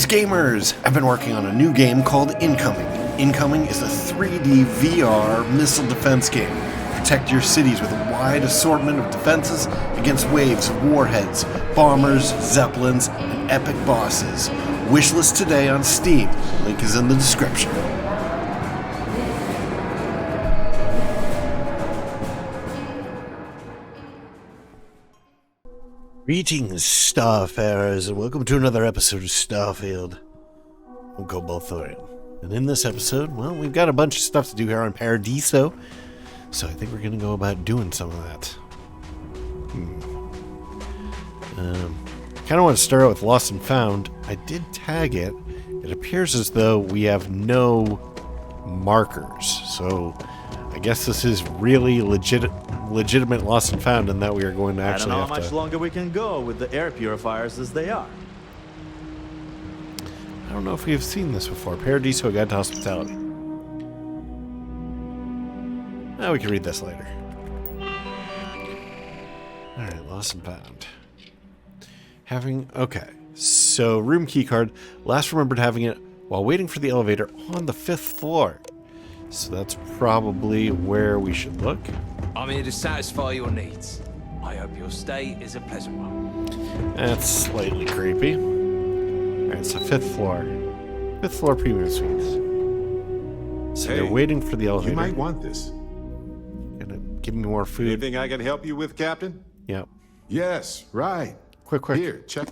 Greetings, gamers! I've been working on a new game called Incoming. Incoming is a 3D VR missile defense game. Protect your cities with a wide assortment of defenses against waves of warheads, bombers, zeppelins, and epic bosses. Wishlist today on Steam. Link is in the description. Greetings, Starfarers, and welcome to another episode of Starfield. I'm Cobalt Thorium. And in this episode, well, we've got a bunch of stuff to do here on Paradiso, so I think we're going to go about doing some of that. Kind of want to start out with Lost and Found. I did tag it. It appears as though we have no markers, so I guess this is really legitimate Lost and Found, and that we are going to actually I don't know how much longer we can go with the air purifiers as they are. I don't know if we've seen this before. Paradiso Guide to Hospitality. We can read this later. Alright, Lost and Found. Okay, so room keycard. Last remembered having it while waiting for the elevator on the 5th floor. So that's probably where we should look. I'm here to satisfy your needs. I hope your stay is a pleasant one. That's slightly creepy. Alright, so 5th floor. 5th floor premium suites. So they're waiting for the elevator. You might want this. Gonna give me more food. Anything I can help you with, Captain? Yep. Yes, right. Quick. Here, check.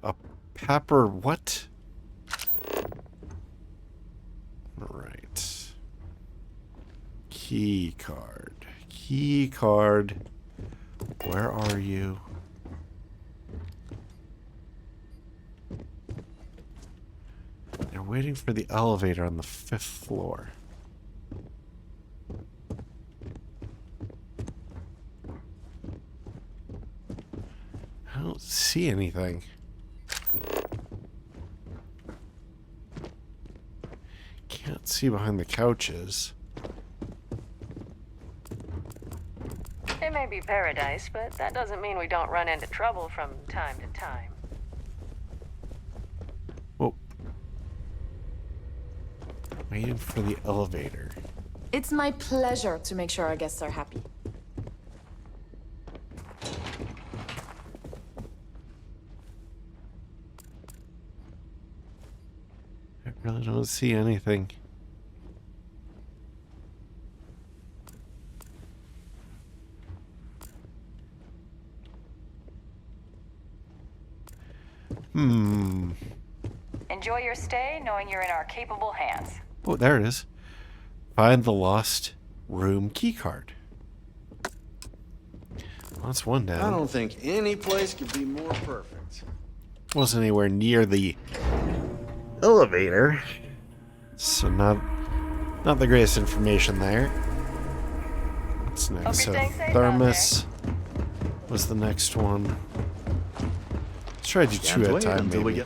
A pepper what? Alright. Key card. Where are you? They're waiting for the elevator on the 5th floor. I don't see anything. Can't see behind the couches. It may be paradise, but that doesn't mean we don't run into trouble from time to time. Oh. Waiting for the elevator. It's my pleasure to make sure our guests are happy. I really don't see anything. Enjoy your stay, knowing you're in our capable hands. Oh, there it is. Find the lost room keycard. Well, that's one down. I don't think any place could be more perfect. Wasn't anywhere near the elevator, so not the greatest information there. What's next? Hope So you're staying safe thermos was the next one. Let's try to do two at a time, maybe.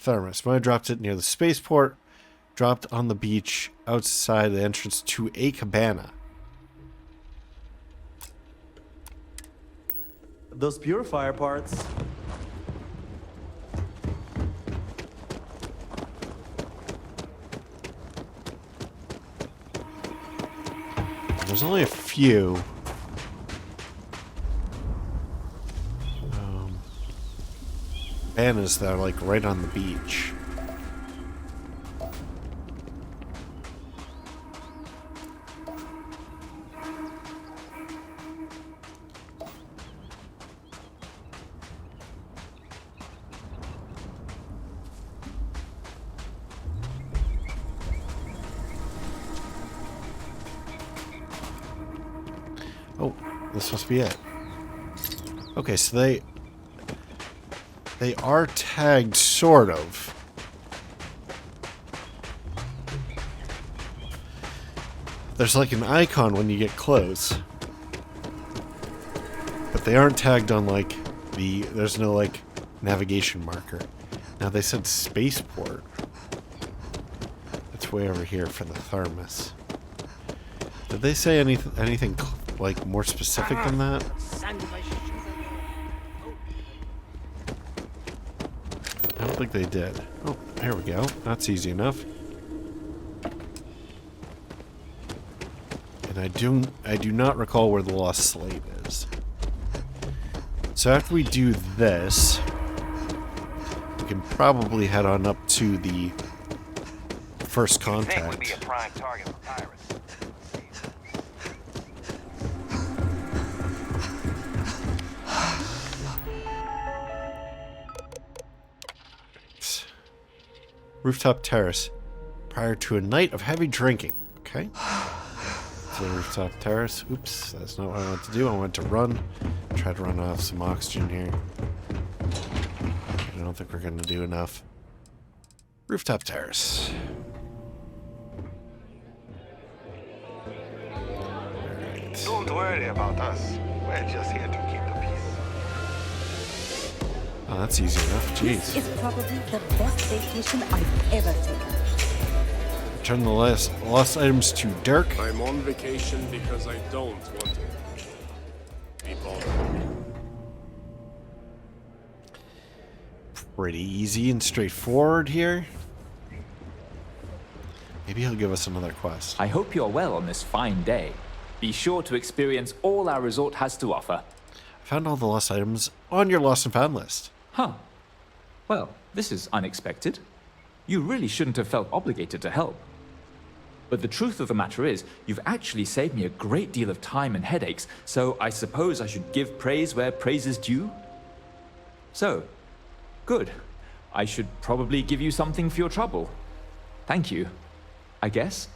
Thermos. When I dropped it near the spaceport, dropped on the beach outside the entrance to a cabana. Those purifier parts. There's only a few. Cabanas that are like right on the beach. Oh, this must be it. Okay, so they are tagged, sort of. There's like an icon when you get close. But they aren't tagged on like there's no like navigation marker. Now they said spaceport. It's way over here for the thermos. Did they say anything like more specific than that? like they did. Oh, there we go. That's easy enough. And I do not recall where the lost slate is. So after we do this, we can probably head on up to the first contact. Would be a prime target for pirates. Rooftop terrace. Prior to a night of heavy drinking. Okay. So rooftop terrace. Oops, that's not what I wanted to do. I wanted to run. Try to run off some oxygen here. I don't think we're going to do enough. Rooftop terrace. Alright. Don't worry about us. We're just here to keep the peace. Oh, that's easy enough. Jeez. This is probably the best vacation I've ever taken. Return the lost items to Dirk. I'm on vacation because I don't want to be bothered. Pretty easy and straightforward here. Maybe he'll give us another quest. I hope you're well on this fine day. Be sure to experience all our resort has to offer. I found all the lost items on your lost and found list. Huh. Well, this is unexpected. You really shouldn't have felt obligated to help. But the truth of the matter is, you've actually saved me a great deal of time and headaches, so I suppose I should give praise where praise is due? So, good. I should probably give you something for your trouble. Thank you, I guess.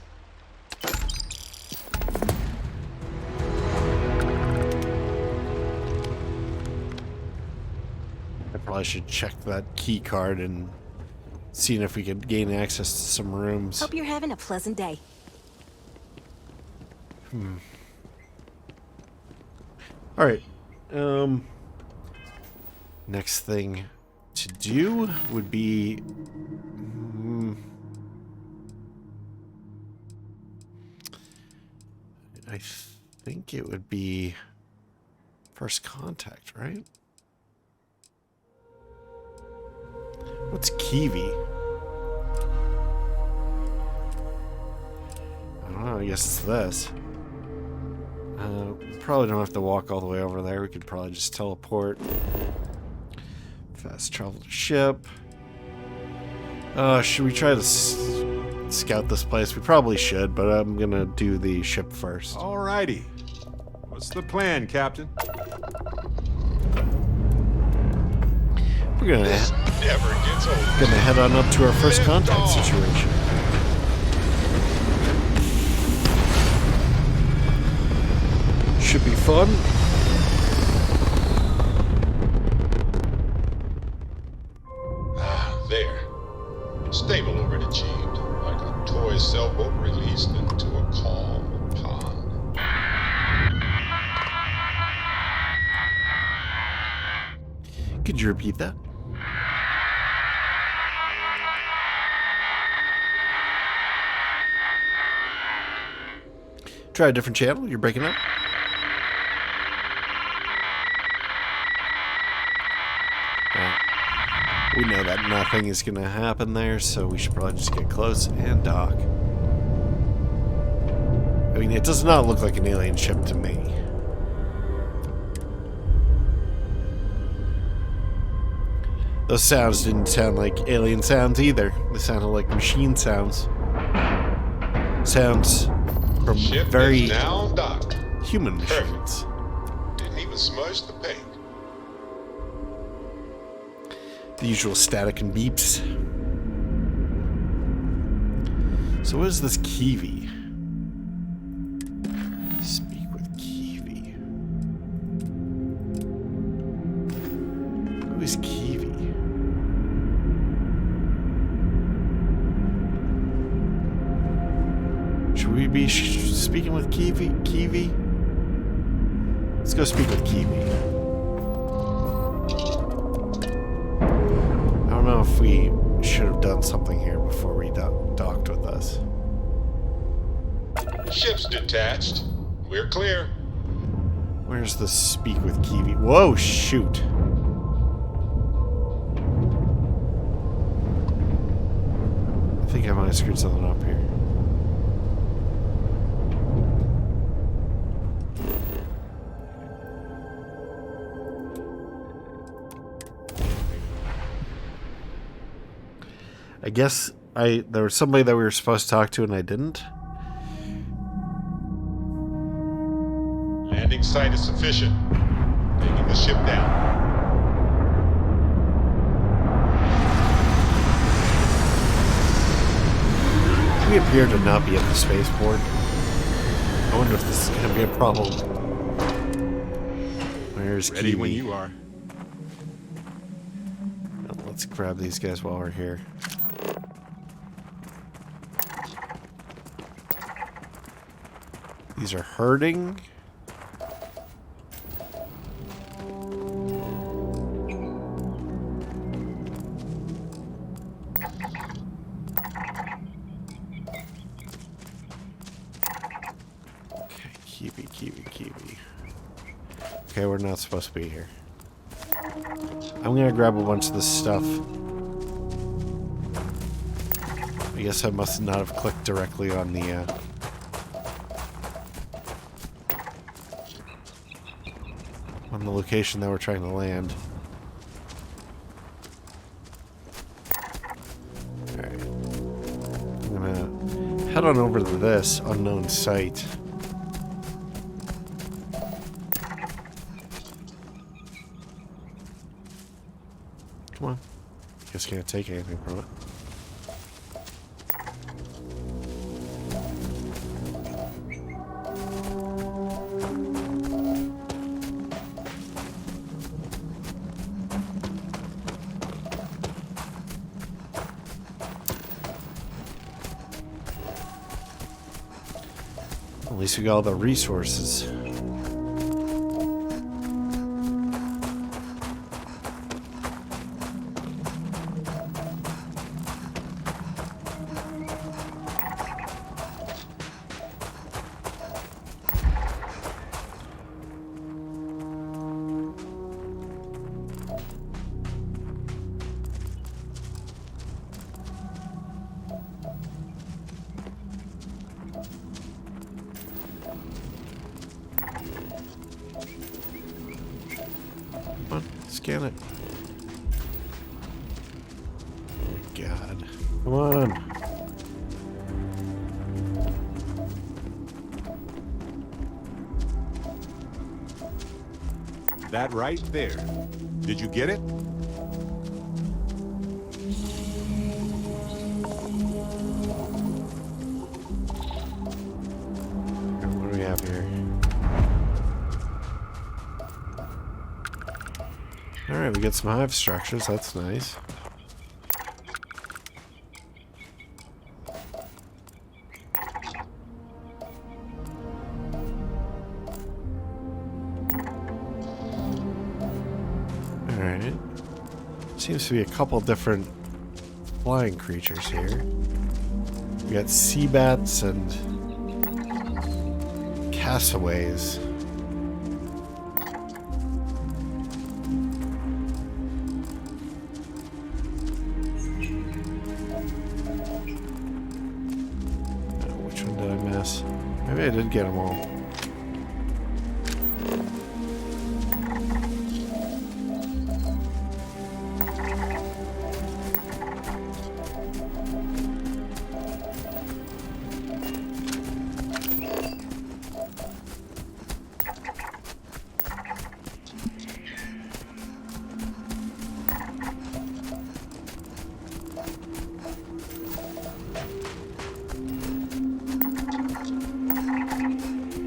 I probably should check that key card and seeing if we could gain access to some rooms. Hope you're having a pleasant day. Alright. Next thing to do would be... I think it would be first contact, right? What's Kiwi? I don't know, I guess it's this. Probably don't have to walk all the way over there. We could probably just teleport. Fast travel to ship. Should we try to scout this place? We probably should, but I'm gonna do the ship first. Alrighty. What's the plan, Captain? We're gonna Never gets old. head on up to our first contact situation. Should be fun. Ah, there. Stable already achieved. Like a toy sailboat released into a calm pond. Could you repeat that? Try a different channel. You're breaking up. We know that nothing is going to happen there, so we should probably just get close and dock. I mean, it does not look like an alien ship to me. Those sounds didn't sound like alien sounds either. They sounded like machine sounds. Sounds from Ship very is now docked. human machines. Didn't even smudge the paint. The usual static and beeps. So what is this Kiwi? Speak with Kiwi. Who is Kiwi? Should we be speaking with Kiwi? Kiwi? Let's go speak with Kiwi. I don't know if we should have done something here before we docked with us. Ship's detached. We're clear. Where's the speak with Kiwi? Whoa, shoot. think I might have screwed something up here. I guess there was somebody that we were supposed to talk to and I didn't. Landing site is sufficient. Taking the ship down. We appear to not be at the spaceport. I wonder if this is going to be a problem. Where's Ready Kiwi? when you are. Well, let's grab these guys while we're here. These are hurting. Kiwi. Okay, we're not supposed to be here. I'm gonna grab a bunch of this stuff. I guess I must not have clicked directly on the location that we're trying to land. Alright. I'm gonna head on over to this unknown site. Come on. Guess can't take anything from it. At least we got all the resources. Come on, scan it. Oh, God. Come on. That right there. Did you get it? What do we have here? Alright, we get some hive structures. That's nice. Alright. Seems to be a couple different flying creatures here. We got sea bats and cassoways. Which one did I miss? Maybe I did get them all.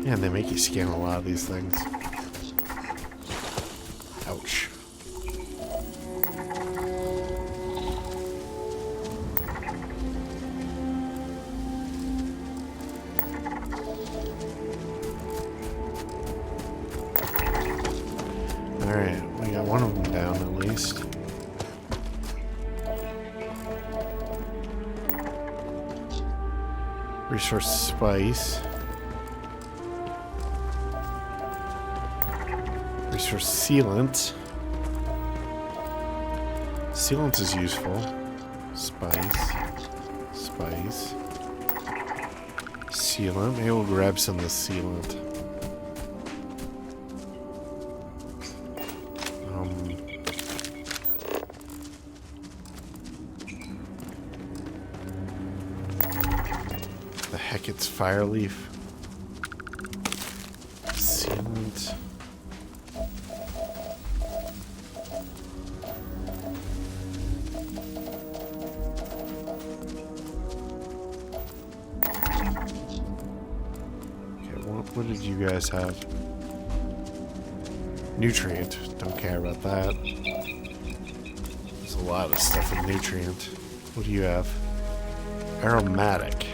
Yeah, and they make you scan a lot of these things. Ouch. Alright, we got one of them down at least. Resource spice. Resource sealant. Sealant is useful. Spice. spice. Sealant. Maybe we'll grab some of the sealant. The heck, it's fire leaf. Sealant. What did you guys have? Nutrient. Don't care about that. There's a lot of stuff in nutrient. What do you have? Aromatic.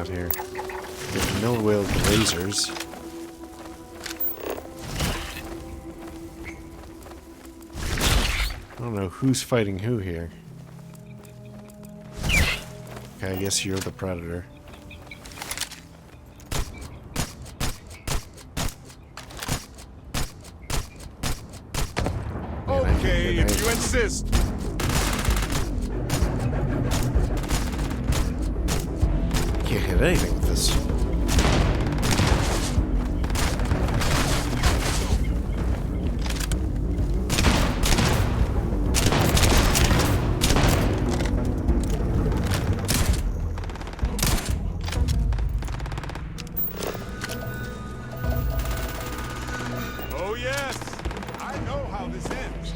Here. There's no whale lasers. I don't know who's fighting who here. Okay, I guess you're the predator. Okay, if you insist. Can't hit anything with this. Oh yes, I know how this ends.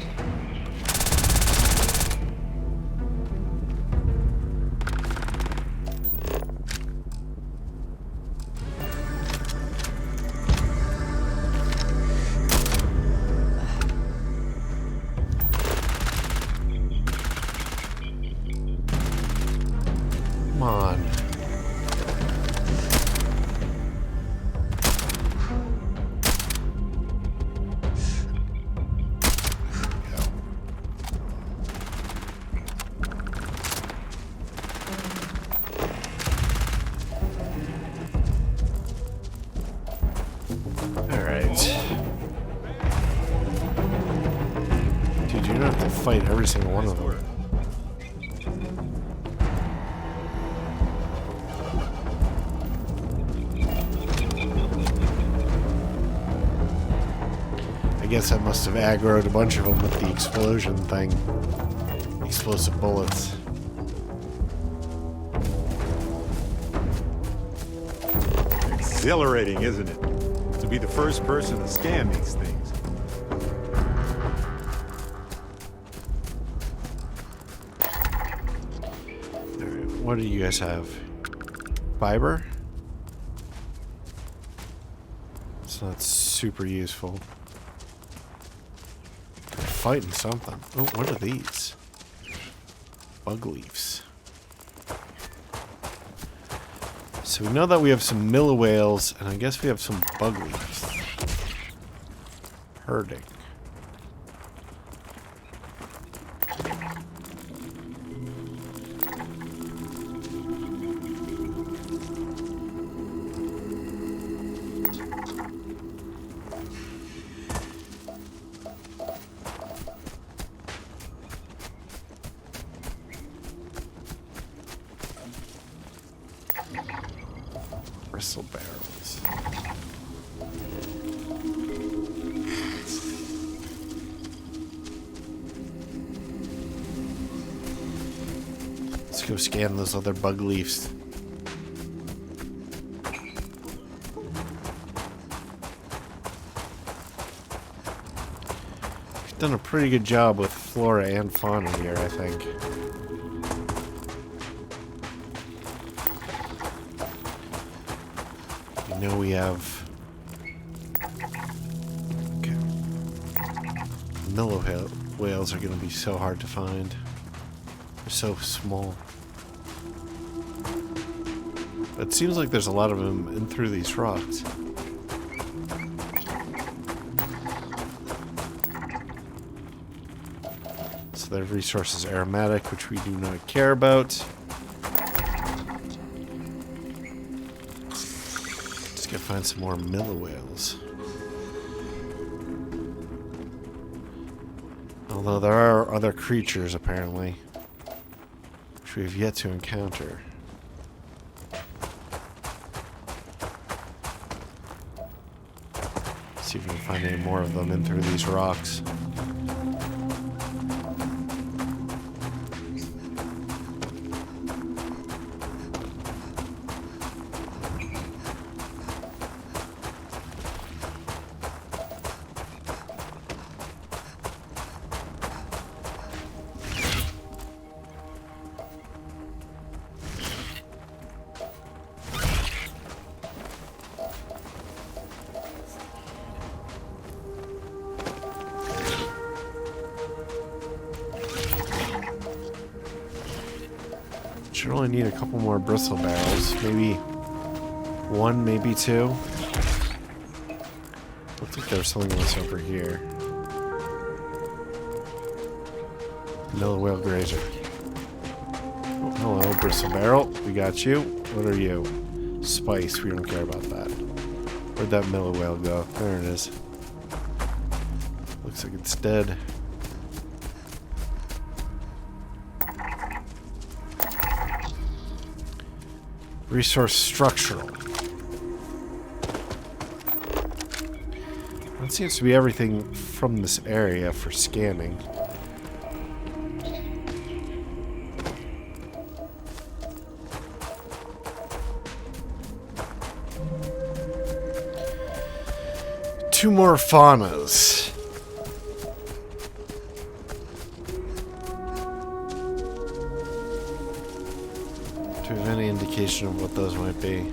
Come on. Dude, you don't have to fight every single one of them. I guess I must have aggroed a bunch of them with the explosion thing. Explosive bullets. Exhilarating, isn't it? To be the first person to scan these things. Alright, what do you guys have? Fiber? It's not super useful. They're fighting something. Oh, what are these? Bug leaves. So we know that we have some miller whales, and I guess we have some bug leaves. Herding. Bristle barrels. Let's go scan those other bug leaves. We've done a pretty good job with flora and fauna here, I think. You know we have... Okay. Miller whales are going to be so hard to find. They're so small. But it seems like there's a lot of them in through these rocks. So their resource is aromatic, which we do not care about. Just gotta find some more miller whales. Although there are other creatures, apparently, which we have yet to encounter. See if we can find any more of them in through these rocks. Should only need a couple more bristle barrels. Maybe one, maybe two. Looks like there's something else over here. Miller whale grazer. Oh, hello, bristle barrel. We got you. What are you? Spice. We don't care about that. Where'd that miller whale go? There it is. Looks like it's dead. Resource structural. That seems to be everything from this area for scanning. Two more faunas. Do we have any indication of what those might be?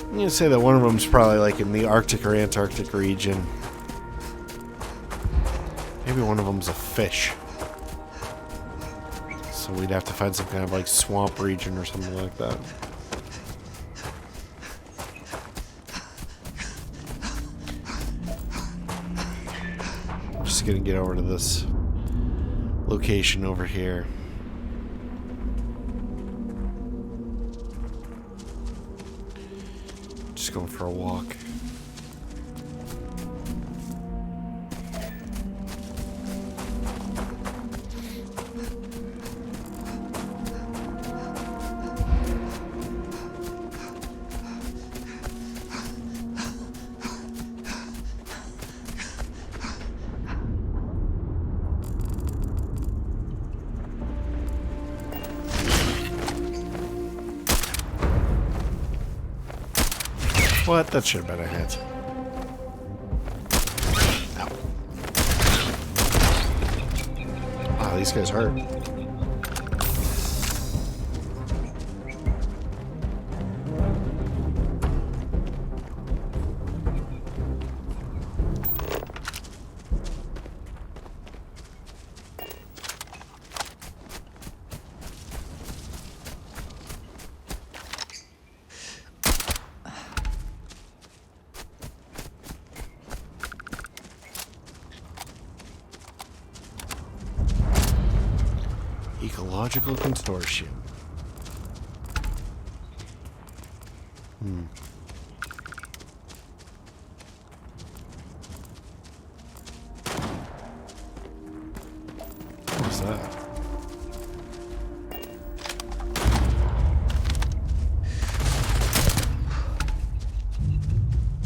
I'm gonna say that one of them's probably like in the Arctic or Antarctic region. Maybe one of them's a fish. So we'd have to find some kind of like swamp region or something like that. I'm just gonna get over to this location over here. Just going for a walk. What? That should have been a hit. Ow. Wow, these guys hurt. Ecological consortium. What's that?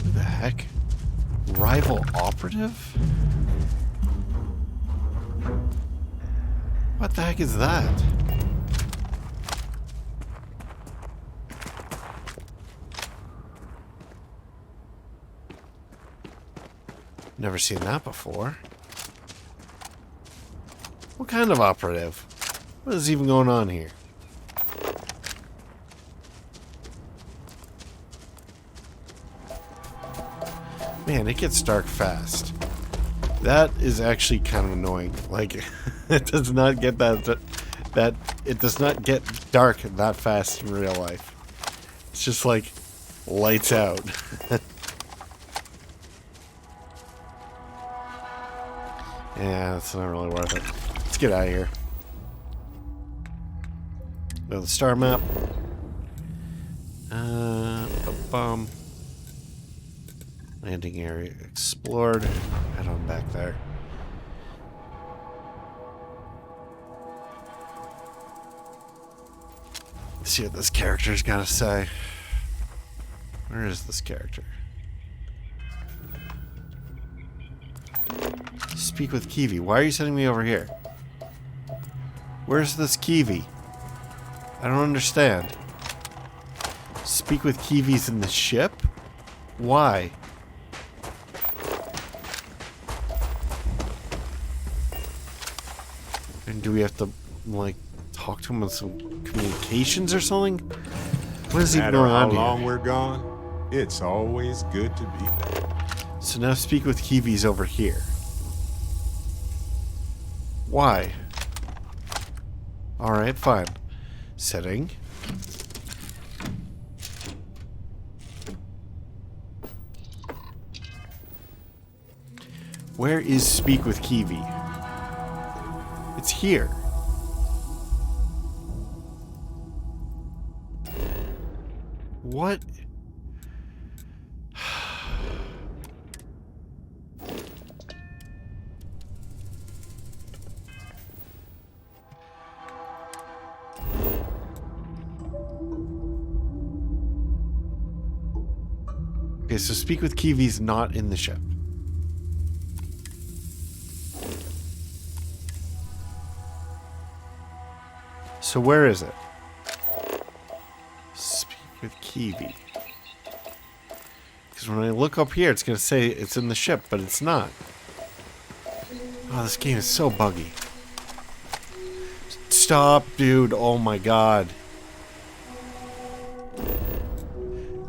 Who the heck? Rival operative? What the heck is that? Never seen that before. What kind of operative? What is even going on here? Man, it gets dark fast. That is actually kind of annoying. Like... It does not get that it does not get dark that fast in real life. It's just like lights out. Yeah, that's not really worth it. Let's get out of here. Go to the star map. Bum. Landing area explored. Head on back there. Let's see what this character's got to say. Where is this character? Speak with Kiwi. Why are you sending me over here? Where's this Kiwi? I don't understand. Speak with Kiwis in the ship? Why? And do we have to, like, talk to him on some communications or something? What is even going on here? No matter how long we're gone, it's always good to be back. So now speak with Kiwis over here. Why? Alright, fine. Setting. Where is Speak with Kiwi? It's here. What? Okay, so Speak with Kiwi's not in the ship. So where is it? Speak with Kiwi. Because when I look up here, it's going to say it's in the ship, but it's not. Oh, this game is so buggy. Stop, dude. Oh my god.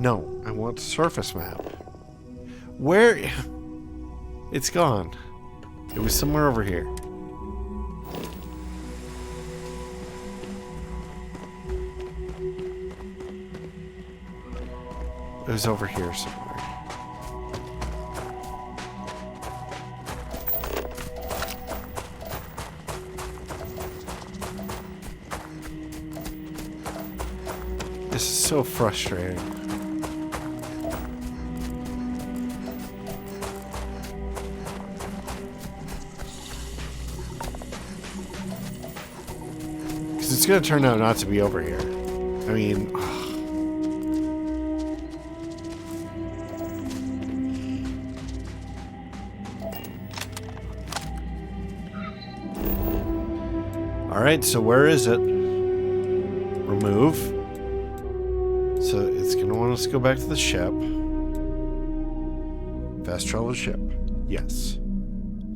No, I want surface map. Where? It's gone. It was somewhere over here. It was over here somewhere. This is so frustrating. Because it's going to turn out not to be over here. I mean... Alright, so where is it? Remove. So it's going to want us to go back to the ship. Fast travel ship. Yes.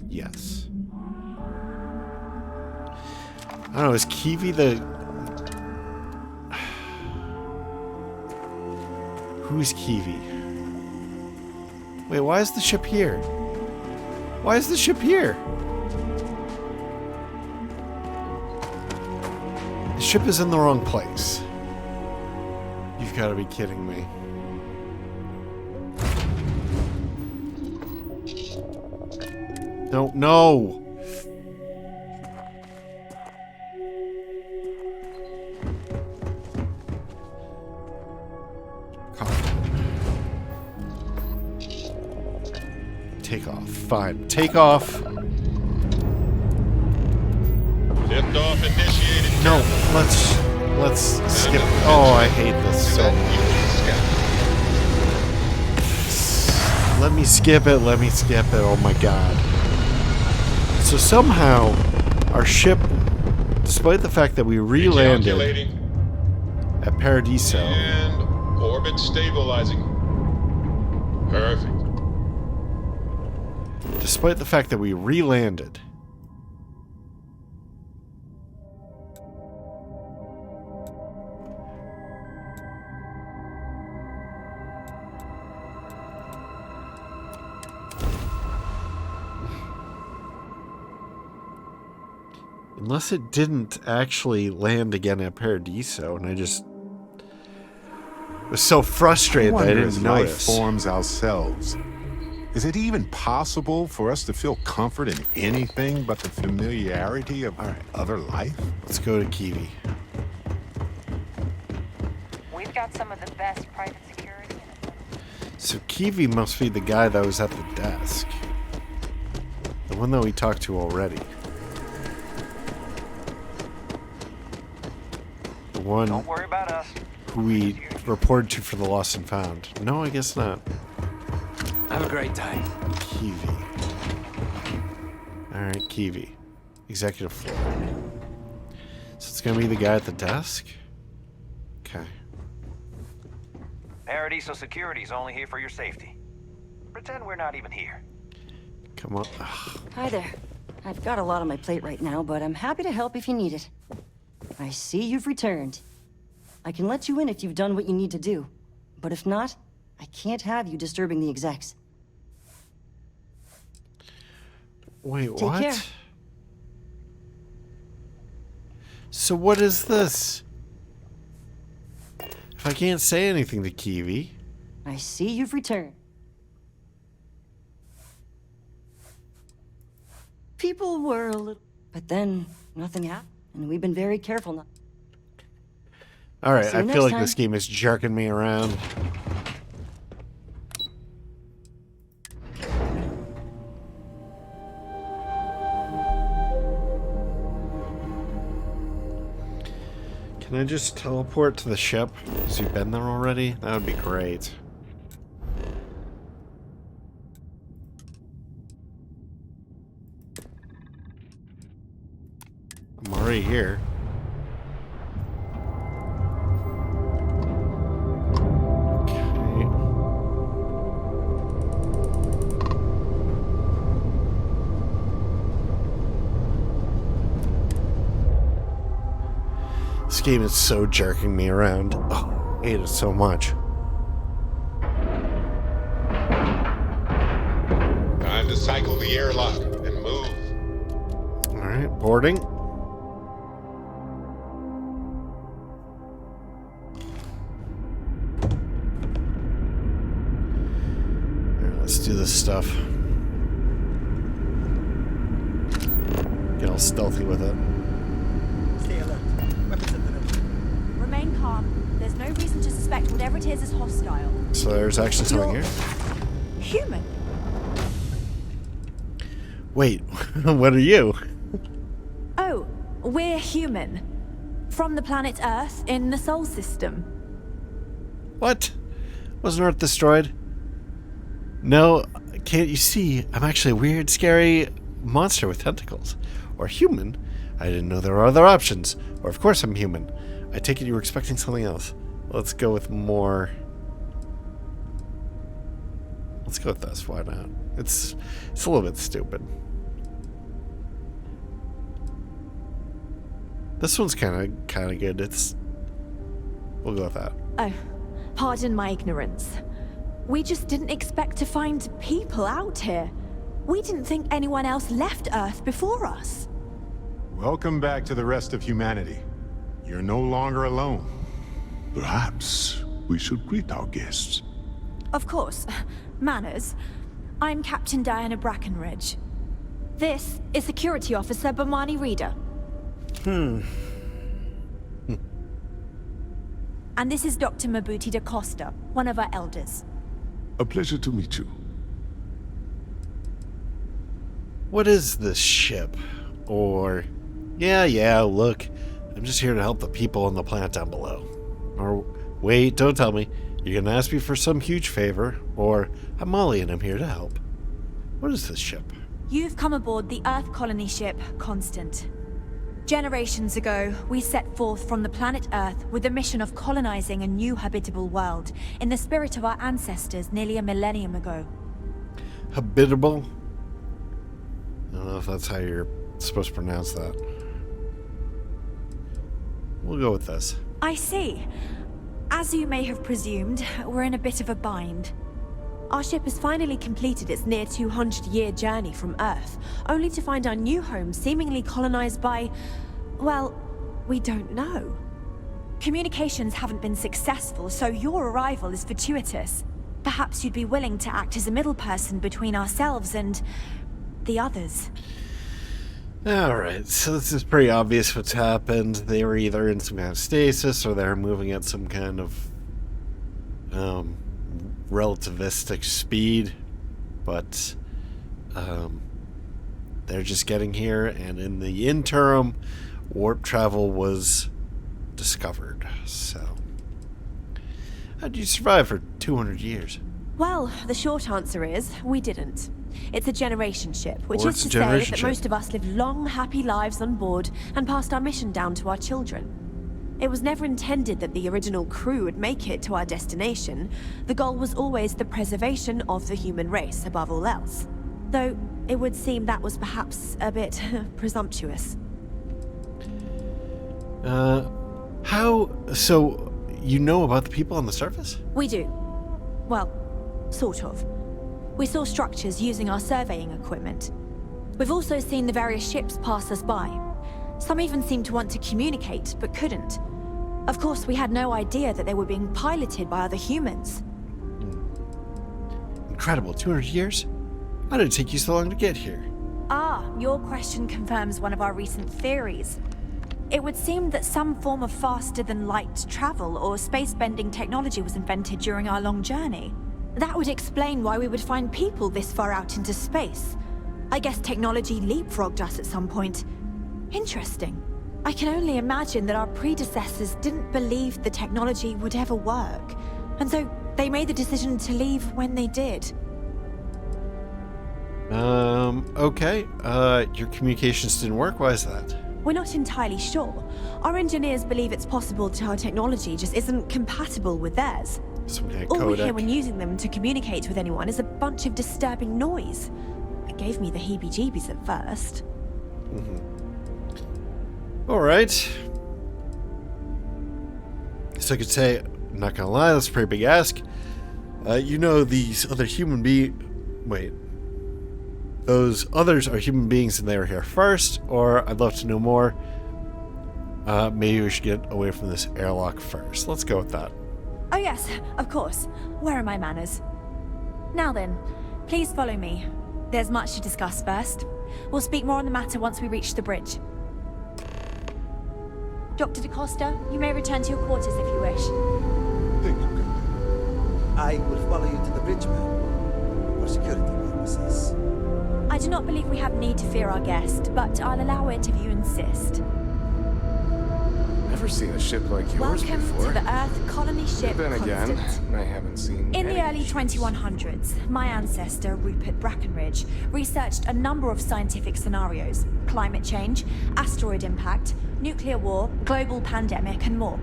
Yes. I don't know, is Kiwi the... Who's Kiwi? Wait, why is the ship here? Why is the ship here? The ship is in the wrong place. You've got to be kidding me. No, no! Take off. Fine. Take off. Liftoff initiated. No, let's skip. Oh, I hate this so much. Let me skip it. Let me skip it. Oh my god. So somehow our ship, despite the fact that we re-landed at Paradiso, And orbit stabilizing. Perfect. despite the fact that we re-landed, Unless it didn't actually land again at Paradiso, and I just was so frustrated that I didn't notice. Life forms ourselves. Is it even possible for us to feel comfort in anything but the familiarity of other life? Let's go to Kiwi. We've got some of the best private security. So Kiwi must be the guy that was at the desk. The one that we talked to already. The one Don't worry about us. who we reported to for the lost and found. No, I guess not. Have a great day. Kiwi. Alright, Kiwi. Executive floor. So it's gonna be the guy at the desk? Okay. Paradiso Security's only here for your safety. Pretend we're not even here. Come on. Ugh. Hi there. I've got a lot on my plate right now, but I'm happy to help if you need it. I see you've returned. I can let you in if you've done what you need to do. But if not, I can't have you disturbing the execs. Wait, Take what? care. So what is this? If I can't say anything to Kiwi... I see you've returned. People were a little... But then, nothing happened, and we've been very careful now. Alright, See you I next feel like time. this game is jerking me around. Can I just teleport to the ship? Has he been there already? That would be great. I'm already here. Okay. This game is so jerking me around. Oh, I hate it so much. Time to cycle the airlock and move. Alright, boarding. Alright, let's do this stuff. Get all stealthy with it. Stay alert. Weapons at the ready. Remain calm. There's no reason to suspect whatever it is hostile. So there's actually something here. Human. Wait, what are you? Oh, we're human. From the planet Earth in the Sol system. What? Wasn't Earth destroyed? No, can't you see? I'm actually a weird, scary monster with tentacles. Or human. I didn't know there were other options. Or of course I'm human. I take it you were expecting something else. Let's go with more... Let's go with this, why not? It's a little bit stupid. This one's kinda good. We'll go with that. Oh, pardon my ignorance. We just didn't expect to find people out here. We didn't think anyone else left Earth before us. Welcome back to the rest of humanity. You're no longer alone. Perhaps we should greet our guests. Of course. Manners. I'm Captain Diana Brackenridge. This is Security Officer Bomani Reader. And this is Dr. Mabuti da Costa, one of our elders. A pleasure to meet you. What is this ship? Or... Yeah, look. I'm just here to help the people on the planet down below. Or, wait, don't tell me. You're gonna ask me for some huge favor. Or, I'm Molly and I'm here to help. What is this ship? You've come aboard the Earth colony ship, Constant. Generations ago, we set forth from the planet Earth with the mission of colonizing a new habitable world in the spirit of our ancestors nearly a millennium ago. Habitable? I don't know if that's how you're supposed to pronounce that. We'll go with this. I see. As you may have presumed, we're in a bit of a bind. Our ship has finally completed its near 200-year journey from Earth, only to find our new home seemingly colonized by, well, we don't know. Communications haven't been successful, so your arrival is fortuitous. Perhaps you'd be willing to act as a middle person between ourselves and the others. Alright, so this is pretty obvious what's happened. They were either in some kind of stasis or they're moving at some kind of relativistic speed. But they're just getting here, and in the interim, warp travel was discovered. So, how did you survive for 200 years? Well, the short answer is, we didn't. It's a generation ship, which Or is it's to a say generation that ship. most of us lived long, happy lives on board and passed our mission down to our children. It was never intended that the original crew would make it to our destination. The goal was always the preservation of the human race above all else. Though, it would seem that was perhaps a bit presumptuous. So, you know about the people on the surface? We do. Well, sort of. We saw structures using our surveying equipment. We've also seen the various ships pass us by. Some even seemed to want to communicate, but couldn't. Of course, we had no idea that they were being piloted by other humans. Incredible, 200 years? How did it take you so long to get here? Ah, your question confirms one of our recent theories. It would seem that some form of faster-than-light travel or space-bending technology was invented during our long journey. That would explain why we would find people this far out into space. I guess technology leapfrogged us at some point. Interesting. I can only imagine that our predecessors didn't believe the technology would ever work, and so they made the decision to leave when they did. Okay. Your communications didn't work? Why is that? We're not entirely sure. Our engineers believe it's possible that our technology just isn't compatible with theirs. Some kind of All we hear codec. when using them to communicate with anyone is a bunch of disturbing noise. It gave me the heebie-jeebies at first. Alright. So I could say, I'm not gonna lie, that's a pretty big ask. You know these other human Wait. Those others are human beings and they were here first, or I'd love to know more. Maybe we should get away from this airlock first. Let's go with that. Oh yes, of course. Where are my manners? Now then, please follow me. There's much to discuss first. We'll speak more on the matter once we reach the bridge. Dr. DaCosta, you may return to your quarters if you wish. Thank you, Captain. I will follow you to the bridge, ma'am, for security purposes. I do not believe we have need to fear our guest, but I'll allow it if you insist. Never seen a ship like yours Welcome before. to the Earth colony ship Then again, Constant. I haven't seen In any the early ships. 2100s, my ancestor, Rupert Brackenridge, researched a number of scientific scenarios: climate change, asteroid impact, nuclear war, global pandemic, and more.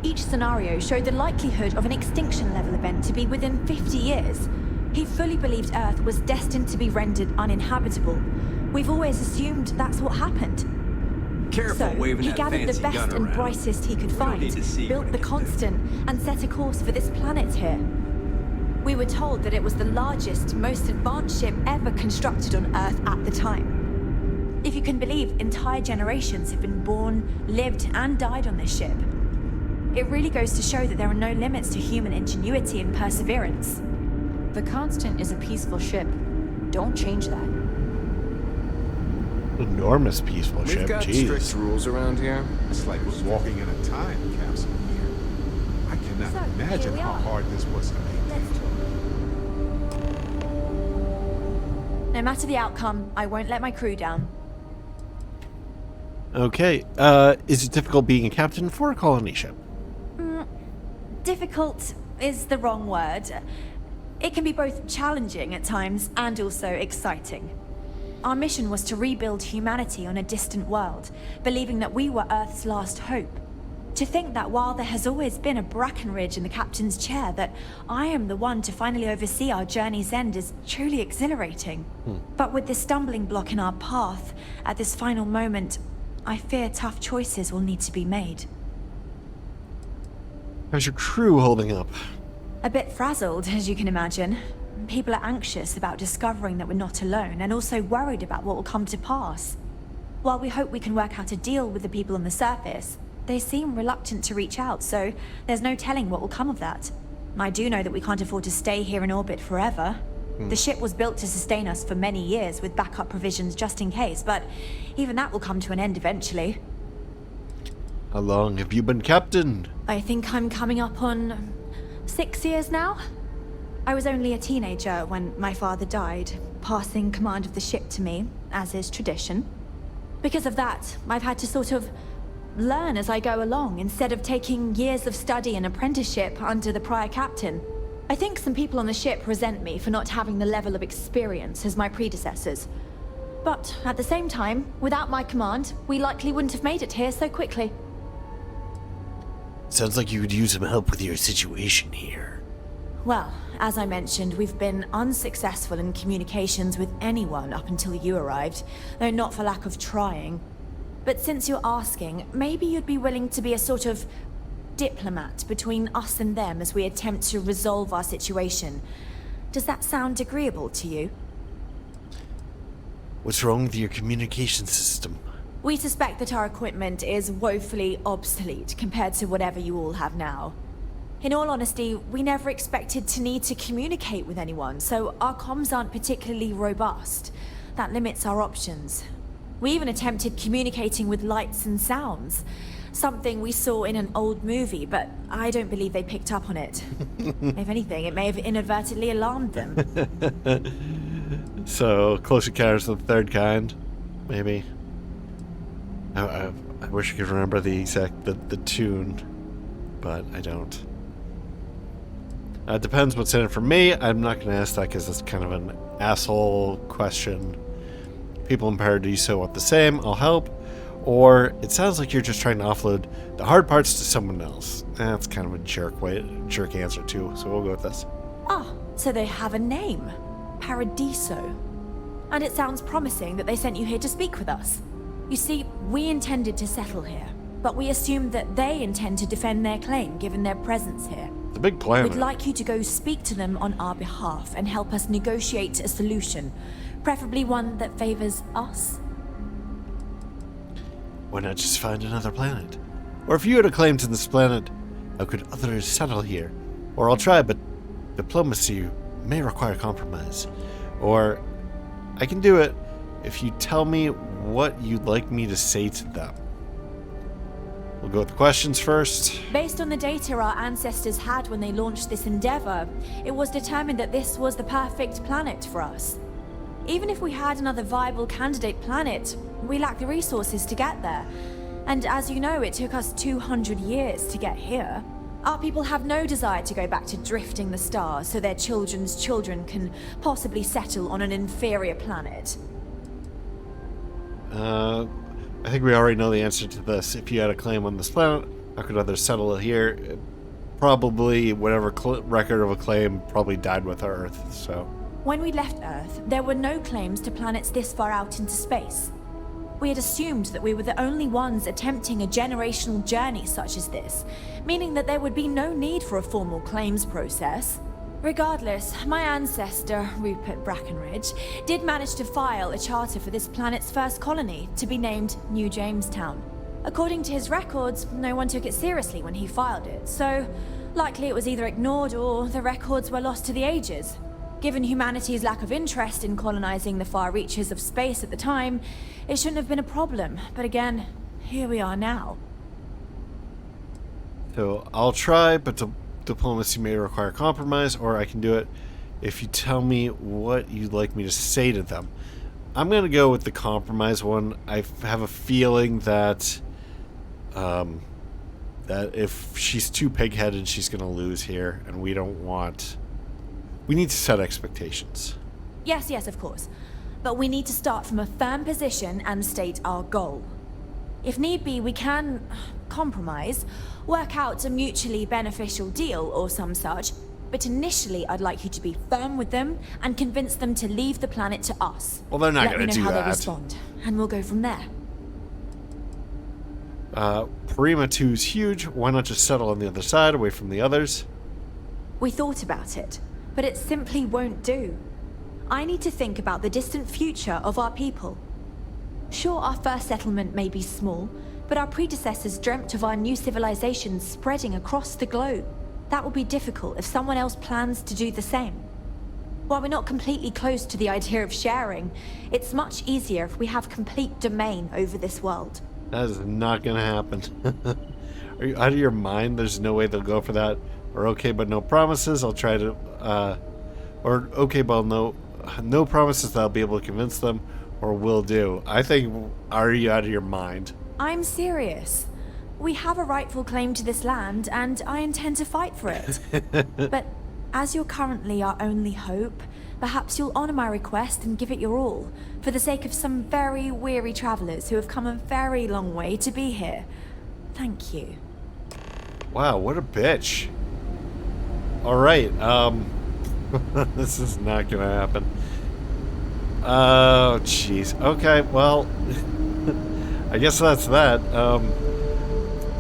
Each scenario showed the likelihood of an extinction-level event to be within 50 years. He fully believed Earth was destined to be rendered uninhabitable. We've always assumed that's what happened. Careful So, waving he that gathered the fancy best gun and around. brightest he could We don't find, need to see built what the it can do. Constant, and set a course for this planet here. We were told that it was the largest, most advanced ship ever constructed on Earth at the time. If you can believe, entire generations have been born, lived, and died on this ship. It really goes to show that there are no limits to human ingenuity and perseverance. The Constant is a peaceful ship. Don't change that. Enormous peaceful We've ship, got jeez. strict rules around here. It's like we're walking in a time capsule here. I cannot So, imagine here we how are. hard this was to make. Let's talk. No matter the outcome, I won't let my crew down. Okay, is it difficult being a captain for a colony ship? Difficult is the wrong word. It can be both challenging at times and also exciting. Our mission was to rebuild humanity on a distant world, believing that we were Earth's last hope. To think that while there has always been a Brackenridge in the captain's chair, that I am the one to finally oversee our journey's end is truly exhilarating. But with this stumbling block in our path, at this final moment, I fear tough choices will need to be made. How's your crew holding up? A bit frazzled, as you can imagine. People are anxious about discovering that we're not alone, and also worried about what will come to pass. While we hope we can work out a deal with the people on the surface, they seem reluctant to reach out, so there's no telling what will come of that. I do know that we can't afford to stay here in orbit forever. The ship was built to sustain us for many years with backup provisions just in case, but even that will come to an end eventually. How long have you been captain? I think I'm coming up on 6 years now. I was only a teenager when my father died, passing command of the ship to me, as is tradition. Because of that, I've had to sort of learn as I go along, instead of taking years of study and apprenticeship under the prior captain. I think some people on the ship resent me for not having the level of experience as my predecessors. But at the same time, without my command, we likely wouldn't have made it here so quickly. Sounds like you could use some help with your situation here. Well, as I mentioned, we've been unsuccessful in communications with anyone up until you arrived, though not for lack of trying. But since you're asking, maybe you'd be willing to be a sort of diplomat between us and them as we attempt to resolve our situation. Does that sound agreeable to you? What's wrong with your communication system? We suspect that our equipment is woefully obsolete compared to whatever you all have now. In all honesty, we never expected to need to communicate with anyone, so our comms aren't particularly robust. That limits our options. We even attempted communicating with lights and sounds. Something we saw in an old movie, but I don't believe they picked up on it. If anything, it may have inadvertently alarmed them. So, close encounters of the third kind, maybe. I wish I could remember the exact the tune, but I don't. It depends what's in it for me. I'm not going to ask that because it's kind of an asshole question. People in Paradiso want the same. I'll help. Or it sounds like you're just trying to offload the hard parts to someone else. That's kind of a jerk answer too. So we'll go with this. Ah, so they have a name. Paradiso. And it sounds promising that they sent you here to speak with us. You see, we intended to settle here, but we assumed that they intend to defend their claim given their presence here. It's a big planet. We'd like you to go speak to them on our behalf and help us negotiate a solution, preferably one that favors us. Why not just find another planet? Or if you had a claim to this planet, how could others settle here? Or I'll try, but diplomacy may require compromise. Or I can do it if you tell me what you'd like me to say to them. We'll go with the questions first. Based on the data our ancestors had when they launched this endeavor, it was determined that this was the perfect planet for us. Even if we had another viable candidate planet, we lack the resources to get there. And as you know, it took us 200 years to get here. Our people have no desire to go back to drifting the stars so their children's children can possibly settle on an inferior planet. I think we already know the answer to this. If you had a claim on this planet, how could others settle it here? Probably whatever record of a claim probably died with Earth, so... When we left Earth, there were no claims to planets this far out into space. We had assumed that we were the only ones attempting a generational journey such as this, meaning that there would be no need for a formal claims process. Regardless, my ancestor, Rupert Brackenridge, did manage to file a charter for this planet's first colony, to be named New Jamestown. According to his records, no one took it seriously when he filed it, so likely it was either ignored or the records were lost to the ages. Given humanity's lack of interest in colonizing the far reaches of space at the time, it shouldn't have been a problem, but again, here we are now. So, I'll try, but diplomacy may require compromise, or I can do it if you tell me what you'd like me to say to them. I'm going to go with the compromise one. I have a feeling that that if she's too pig-headed, she's going to lose here, and we don't want... We need to set expectations. Yes, of course. But we need to start from a firm position and state our goal. If need be, we can compromise, work out a mutually beneficial deal or some such, but initially I'd like you to be firm with them and convince them to leave the planet to us. Well, they're not going to do that. Let me know how they respond, and we'll go from there. Porrima II is huge. Why not just settle on the other side, away from the others? We thought about it, but it simply won't do. I need to think about the distant future of our people. Sure, our first settlement may be small, but our predecessors dreamt of our new civilization spreading across the globe. That will be difficult if someone else plans to do the same. While we're not completely close to the idea of sharing, it's much easier if we have complete domain over this world. That is not gonna happen. Are you out of your mind? There's no way they'll go for that. Or okay, but no promises. I'll try to, or okay, but no promises that I'll be able to convince them, or will do. I think, are you out of your mind? I'm serious. We have a rightful claim to this land, and I intend to fight for it. But as you're currently our only hope, perhaps you'll honor my request and give it your all, for the sake of some very weary travelers who have come a very long way to be here. Thank you. Wow, what a bitch. Alright, this is not gonna happen. Oh, jeez. Okay, well, I guess that's that.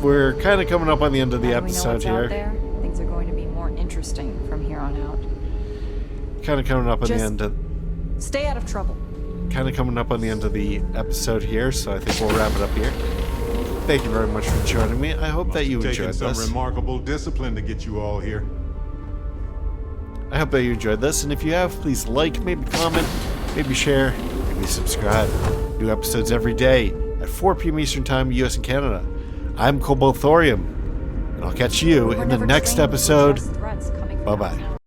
We're kind of coming up on the end of the episode here. Out there? Things are going to be more interesting from here on out. Kind of coming up on the end of... Stay out of trouble. Kind of coming up on the end of the episode here, so I think we'll wrap it up here. Thank you very much for joining me. I hope that you enjoyed this. Some remarkable discipline to get you all here. I hope that you enjoyed this, and if you have, please like, maybe comment, maybe share, maybe subscribe. New episodes every day at 4 p.m. Eastern Time, US and Canada. I'm Cobalt Thorium, and I'll catch you in the next episode. Bye-bye.